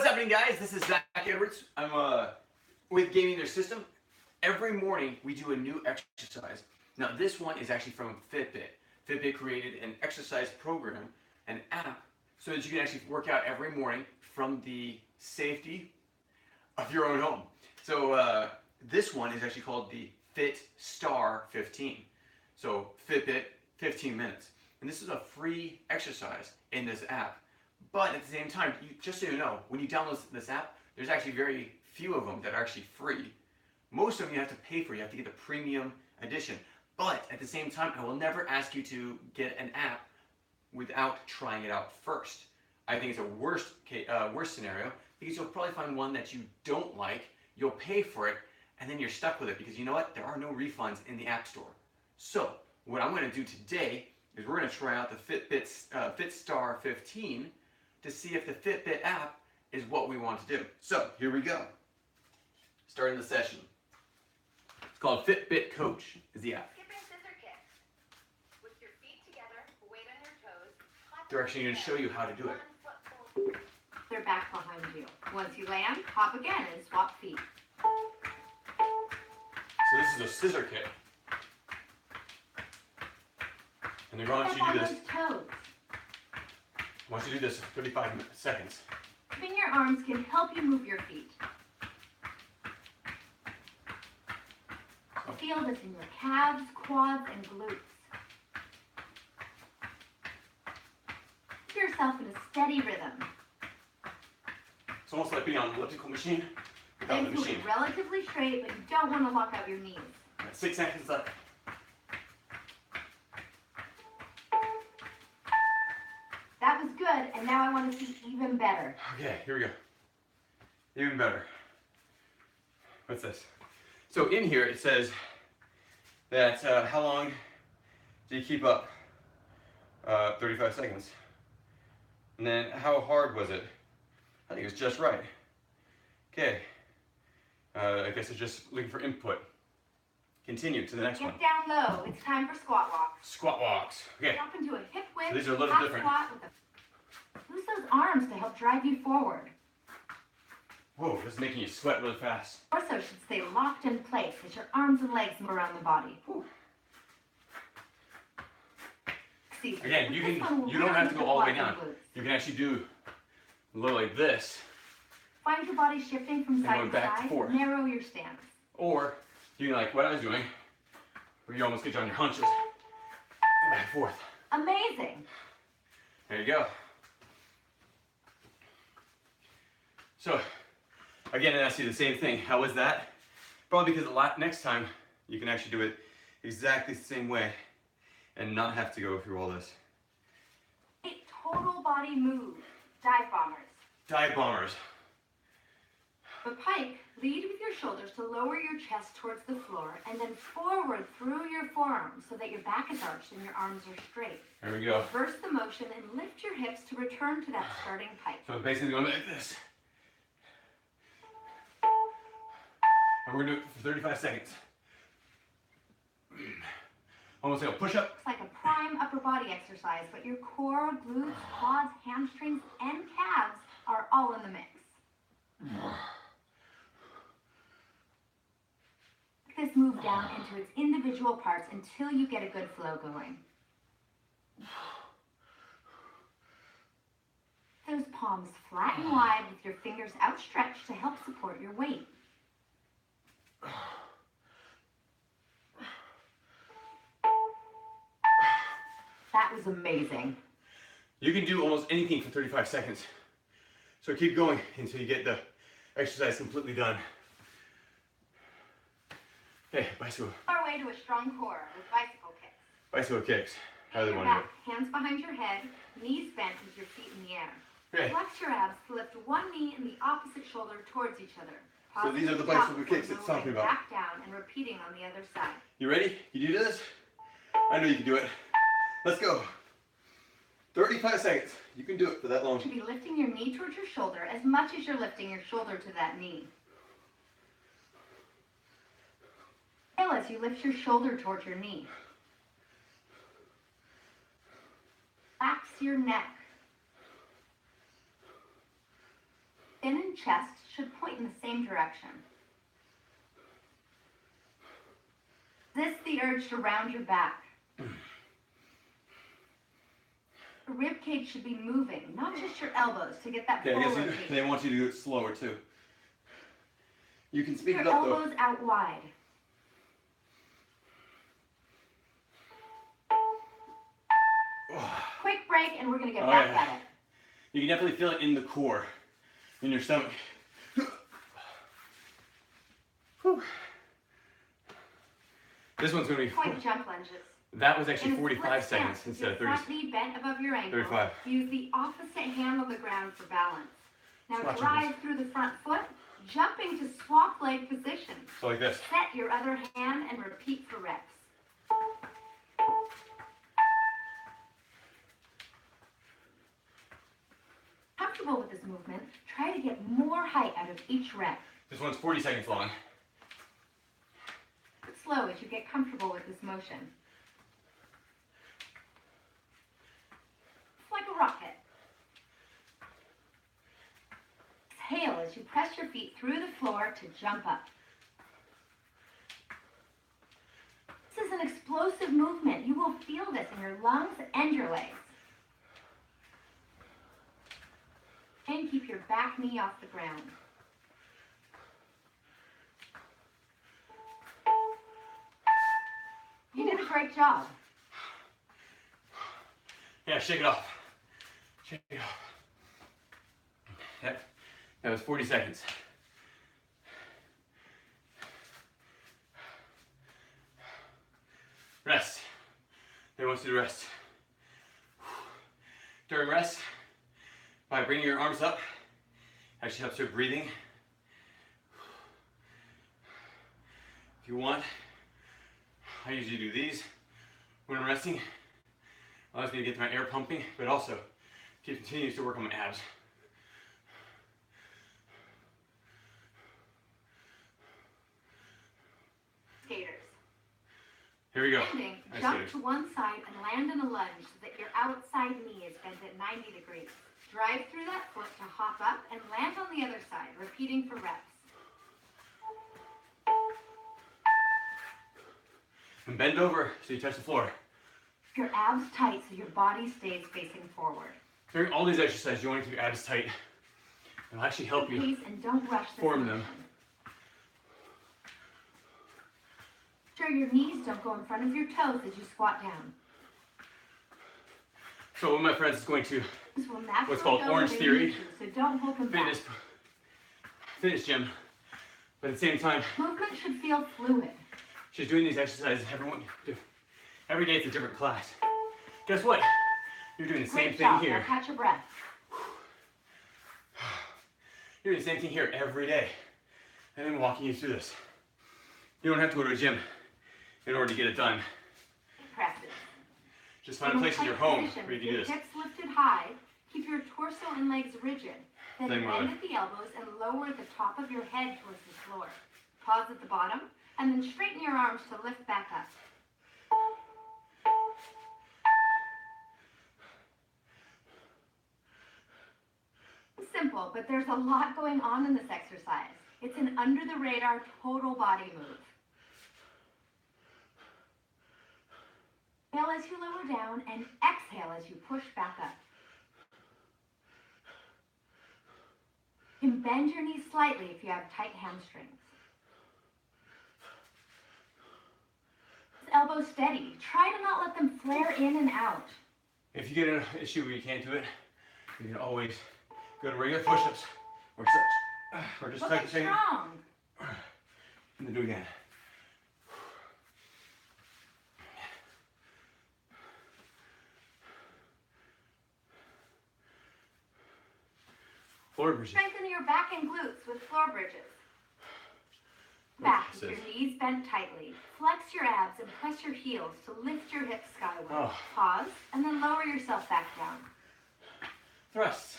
What's happening, guys? This is Zach Edwards. I'm with Gaming Their System. Every morning we do a new exercise. Now this one is actually from Fitbit. Fitbit created an exercise program, an app, so that you can actually work out every morning from the safety of your own home. So this one is actually called the Fitstar 15. So Fitbit, 15 minutes. And this is a free exercise in this app. But at the same time, just so you know, when you download this app, there's actually very few of them that are actually free. Most of them you have to pay for. You have to get the premium edition. But at the same time, I will never ask you to get an app without trying it out first. I think it's a worst scenario because you'll probably find one that you don't like, you'll pay for it, and then you're stuck with it because you know what? There are no refunds in the App Store. So what I'm going to do today is we're going to try out the Fitstar 15 to see if the Fitbit app is what we want to do. So here we go. Starting the session. It's called Fitbit Coach is the app. Skipping scissor kicks. With your feet together, weight on your toes. They're actually going to show you how to do it. They're back behind you. Once you land, hop again and swap feet. So this is a scissor kick. And they're going to you do this. Toes. Once you do this 35 seconds. Moving your arms can help you move your feet. Feel this in your calves, quads, and glutes. Keep yourself in a steady rhythm. It's almost like being on an elliptical machine without the Then machine. feel relatively straight, but you don't want to lock out your knees. 6 seconds left. That was good, and now I want to see even better. Okay, here we go. Even better. What's this? So in here it says that how long do you keep up? 35 seconds. And then how hard was it? I think it's just right. Okay. I guess it's just looking for input. Continue to the next one. Get down low. It's time for squat walks. Squat walks. Okay. Jump into a hip width. So these are a little half different. Squat with use those arms to help drive you forward. Whoa, this is making you sweat really fast. Torso should stay locked in place as your arms and legs move around the body. Whew. See, Again, you don't have to go all the way down. You can actually do a little like this. Find your body shifting from side going to back to side. forth. Narrow your stance. Or you can like what I was doing, where you almost get you on your hunches. Go back and forth. Amazing. There you go. So, again, I asked you the same thing. How was that? Probably because next time you can actually do it exactly the same way and not have to go through all this. Total body move. Dive bombers. Dive bombers. The pike, lead with your shoulders to lower your chest towards the floor and then forward through your forearms so that your back is arched and your arms are straight. There we go. Reverse the motion and lift your hips to return to that starting pike. So it's basically going like this. And we're going to do it for 35 seconds. Almost like a push-up. It's like a prime upper body exercise, but your core, glutes, quads, hamstrings, and calves are all in the mix. Break this move down into its individual parts until you get a good flow going. Those palms flat and wide with your fingers outstretched to help support your weight. That was amazing. You can do almost anything for 35 seconds. So keep going until you get the exercise completely done. Okay, bicycle. Our way to a strong core with bicycle kicks. Bicycle kicks. How do they Your want to do back, hands behind your head, knees bent with your feet in the air. it? Okay. Flex your abs to lift one knee and the opposite shoulder towards each other. So these are the bicycle kicks it's talking about. Back down and repeating on the other side. You ready? You do this? I know you can do it. Let's go. 35 seconds. You can do it for that long. You should be lifting your knee towards your shoulder as much as you're lifting your shoulder to that knee. Feel as you lift your shoulder towards your knee. Relax your neck. fin and chest should point in the same direction. Resist the urge to round your back. The rib cage should be moving, not just your elbows, to get that Okay, I full guess rotation. they want you to do it slower too. You can speed Your it up though. elbows out wide. Quick break, and we're going to get back at it. You can definitely feel it in the core, in your stomach. Whew. This one's going to be... Point jump lunges. That was actually In a 45 split seconds stance, instead of your 30. front knee bent above your ankle. 35. Use the opposite hand on the ground for balance. Now Watch drive through the front foot, jumping to swap leg position. So like this. Set your other hand and repeat for reps. Comfortable with this movement, try to get more height out of each rep. This one's 40 seconds long. Slow as you get comfortable with this motion. It's like a rocket. Exhale as you press your feet through the floor to jump up. This is an explosive movement. You will feel this in your lungs and your legs. And keep your back knee off the ground. You did a great job. Yeah, shake it off. Shake it off. That was 40 seconds. Rest. They want you to rest. During rest, by bringing your arms up, actually helps your breathing. If you want, I usually do these when I'm resting. Allows me to get my air pumping, but also continues to work on my abs. Skaters. Here we go. Landing, Nice jump skaters. to one side and land in a lunge so that your outside knee is bent at 90 degrees. Drive through that foot to hop up and land on the other side, repeating for reps. And bend over so you touch the floor. Your abs tight so your body stays facing forward. During all these exercises, you want to keep your abs tight. It'll actually help you Pace and don't rush this form them. motion. Sure your knees don't go in front of your toes as you squat down. So one of my friends is going to This will naturally what's called go Orange where Theory. you need to, so don't hold them back. fitness gym, but at the same time, Movement should feel fluid. she's doing these exercises every day. It's a different class. Guess what? You're doing the same Great thing job. here. Now catch your breath. You're doing the same thing here every day. And then walking you through this. You don't have to go to a gym in order to get it done. Presses. Just find a place in your home where you can do this. Hips lifted high. Keep your torso and legs rigid. Then Same bend way. at the elbows and lower the top of your head towards the floor. Pause at the bottom, and then straighten your arms to lift back up. Simple, but there's a lot going on in this exercise. It's an under-the-radar total body move. Inhale as you lower down, and exhale as you push back up. You can bend your knees slightly if you have tight hamstrings. Elbows steady. Try to not let them flare in and out. If you get an issue where you can't do it, you can always go to regular push-ups or such. Or just Look tuck at your chin strong. and then do it again. Floor bridges. Strengthen your back and glutes with floor bridges. Back, This with your is- knees bent tightly. Flex your abs and press your heels to lift your hips skyward. Oh. Pause, and then lower yourself back down. Thrust.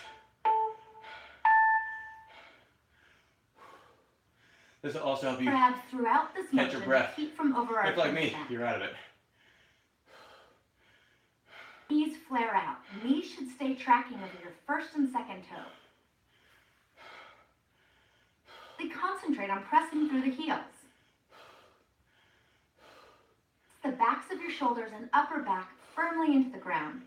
This will also help you. Your abs throughout this Catch your motion breath. keep from overarching. If like me, the back. you're out of it. Knees flare out. Knees should stay tracking over your first and second toe. concentrate on pressing through the heels. The backs of your shoulders and upper back firmly into the ground.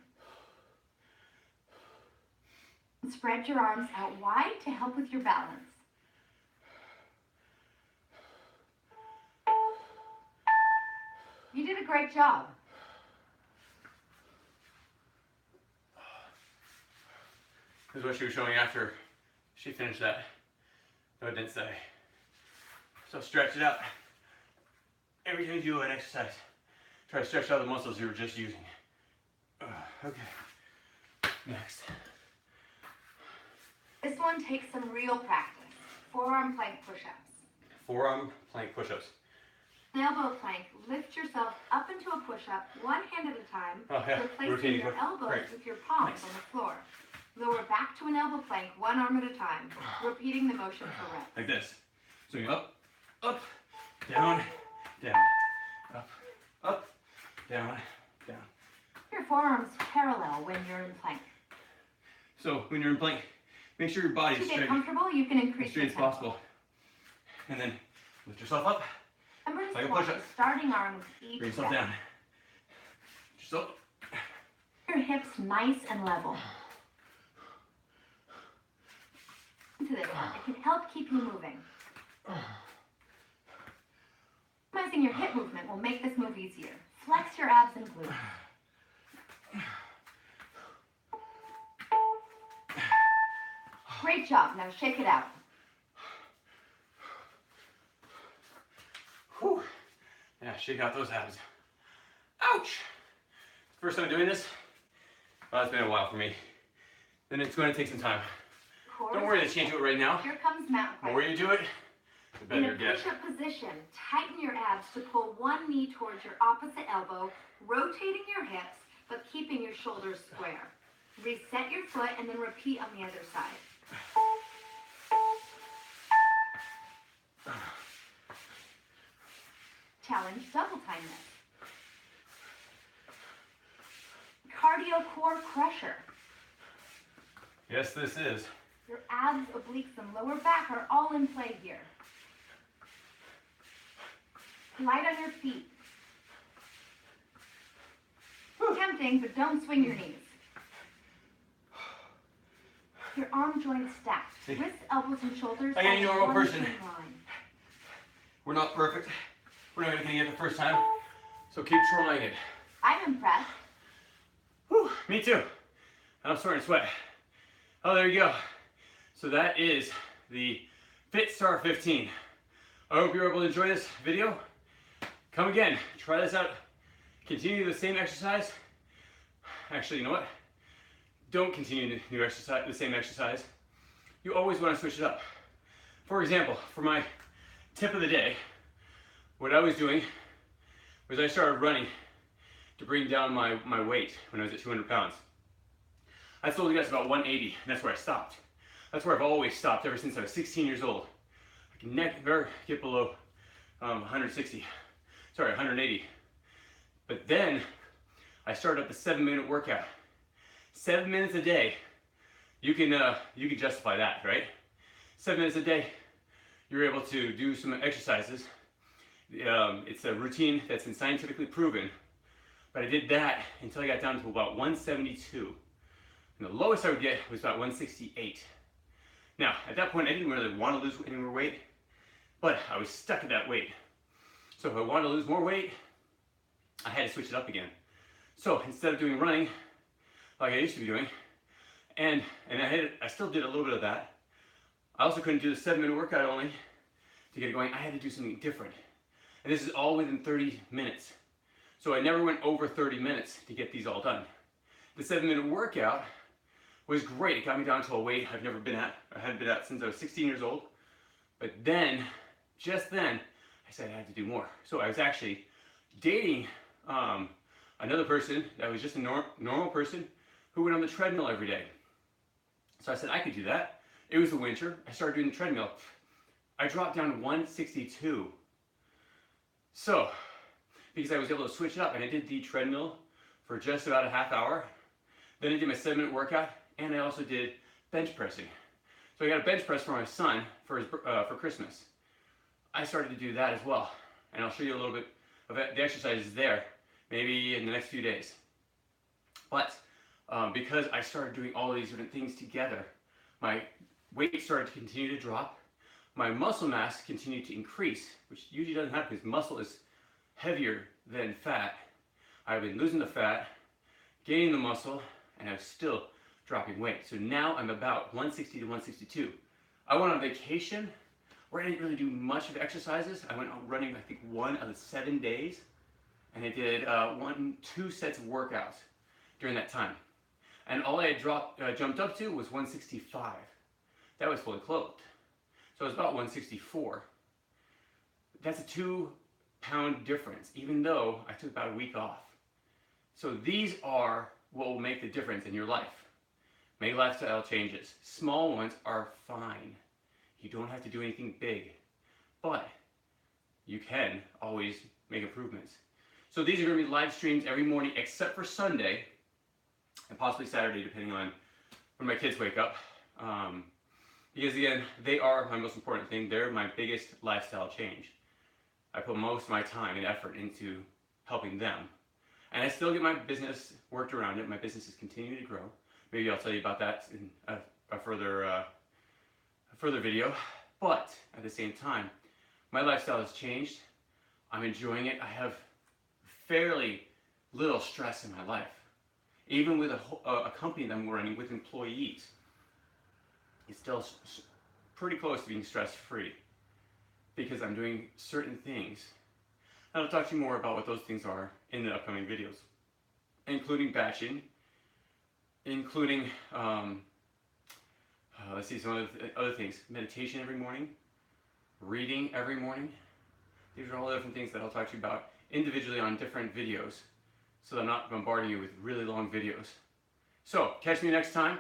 Spread your arms out wide to help with your balance. You did a great job. This is what she was showing after she finished that. No, it didn't say. So stretch it out. Every time you do an exercise, try to stretch out the muscles you were just using. Okay. Next. This one takes some real practice. Forearm plank push-ups. Forearm plank push-ups. Elbow plank. Lift yourself up into a push-up, one hand at a time, Oh, yeah. replacing Rotating your foot. elbows Great. with your palms on the floor. Lower back to an elbow plank, one arm at a time, repeating the motion for reps. Like this. Swing up, up, down, down, up, up, down, down. Your forearms parallel when you're in plank. So when you're in plank, make sure your body To is get straight, comfortable, you can as increase straight your as tempo. possible. And then lift yourself up, Number like a 20, push-up. starting arm with each bring yourself step. down. Yourself. Your hips nice and level. To this one, it can help keep you moving. Optimizing your hip movement will make this move easier. Flex your abs and glutes. Great job. Now shake it out. Whew. Yeah, shake out those abs. Ouch! First time doing this? Well, it's been a while for me. Then it's going to take some time. Don't worry that you can't do it right now. Here comes mountain The more you do it, the In better a you get. push-up position, tighten your abs to pull one knee towards your opposite elbow, rotating your hips, but keeping your shoulders square. Reset your foot and then repeat on the other side. Challenge double time this. Cardio core crusher. Yes, this is. Your abs, obliques, and lower back are all in play here. Light on your feet. Tempting, but don't swing your knees. Your arm joints stacked. Wrists, elbows, and shoulders. Like any as normal one person. straight line. We're not perfect. We're not going to get it the first time. So keep trying it. I'm impressed. Whew, me too. I'm starting to sweat. Oh, there you go. So that is the Fitstar 15. I hope you're able to enjoy this video. Come again, try this out. Continue the same exercise. Actually, you know what? Don't continue the same exercise. You always want to switch it up. For example, for my tip of the day, what I was doing was I started running to bring down my weight when I was at 200 pounds. I told you guys about 180, and that's where I stopped. That's where I've always stopped ever since I was 16 years old. I can never get below 160. Sorry, 180. But then I started up the 7-minute workout. 7 minutes a day. You can justify that, right? 7 minutes a day. You're able to do some exercises. It's a routine that's been scientifically proven. But I did that until I got down to about 172. And the lowest I would get was about 168. Now, at that point, I didn't really want to lose any more weight, but I was stuck at that weight. So if I wanted to lose more weight, I had to switch it up again. So instead of doing running, like I used to be doing, and I still did a little bit of that, I also couldn't do the 7-minute workout only to get it going. I had to do something different. And this is all within 30 minutes. So I never went over 30 minutes to get these all done. The 7-minute workout was great. It got me down to a weight I've never been at. I hadn't been at since I was 16 years old. But then, just then, I said I had to do more. So I was actually dating another person that was just a normal person who went on the treadmill every day. So I said I could do that. It was the winter. I started doing the treadmill. I dropped down to 162. So, because I was able to switch it up, and I did the treadmill for just about a half hour. Then I did my 7-minute workout, and I also did bench pressing. So I got a bench press for my son for Christmas. I started to do that as well, and I'll show you a little bit of the exercises there, maybe in the next few days. But because I started doing all these different things together, my weight started to continue to drop, my muscle mass continued to increase, which usually doesn't happen because muscle is heavier than fat. I've been losing the fat, gaining the muscle, and I'm still dropping weight. So now I'm about 160 to 162. I went on vacation where I didn't really do much of the exercises. I went out running, I think, 1 of the 7 days, and I did 2 sets of workouts during that time. And all I had jumped up to was 165. That was fully clothed. So it was about 164. That's a 2-pound difference, even though I took about a week off. So these are what will make the difference in your life. Make lifestyle changes. Small ones are fine. You don't have to do anything big, but you can always make improvements. So these are going to be live streams every morning except for Sunday and possibly Saturday, depending on when my kids wake up. Because again, they are my most important thing. They're my biggest lifestyle change. I put most of my time and effort into helping them. And I still get my business worked around it. My business is continuing to grow. Maybe I'll tell you about that in a further video. But at the same time, my lifestyle has changed. I'm enjoying it. I have fairly little stress in my life. Even with a company that I'm running with employees, it's still pretty close to being stress-free because I'm doing certain things. And I'll talk to you more about what those things are in the upcoming videos, including batching, including, let's see, some other things. Meditation every morning, reading every morning. These are all the different things that I'll talk to you about individually on different videos so that I'm not bombarding you with really long videos. So, catch me next time.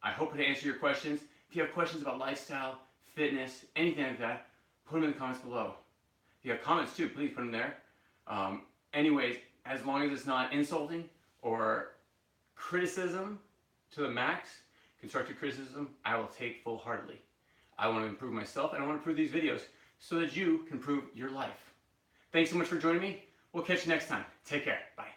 I hope to answer your questions. If you have questions about lifestyle, fitness, anything like that, put them in the comments below. If you have comments too, please put them there. Anyways, as long as it's not insulting or criticism to the max, constructive criticism, I will take full-heartedly. I want to improve myself and I want to improve these videos so that you can improve your life. Thanks so much for joining me. We'll catch you next time. Take care. Bye.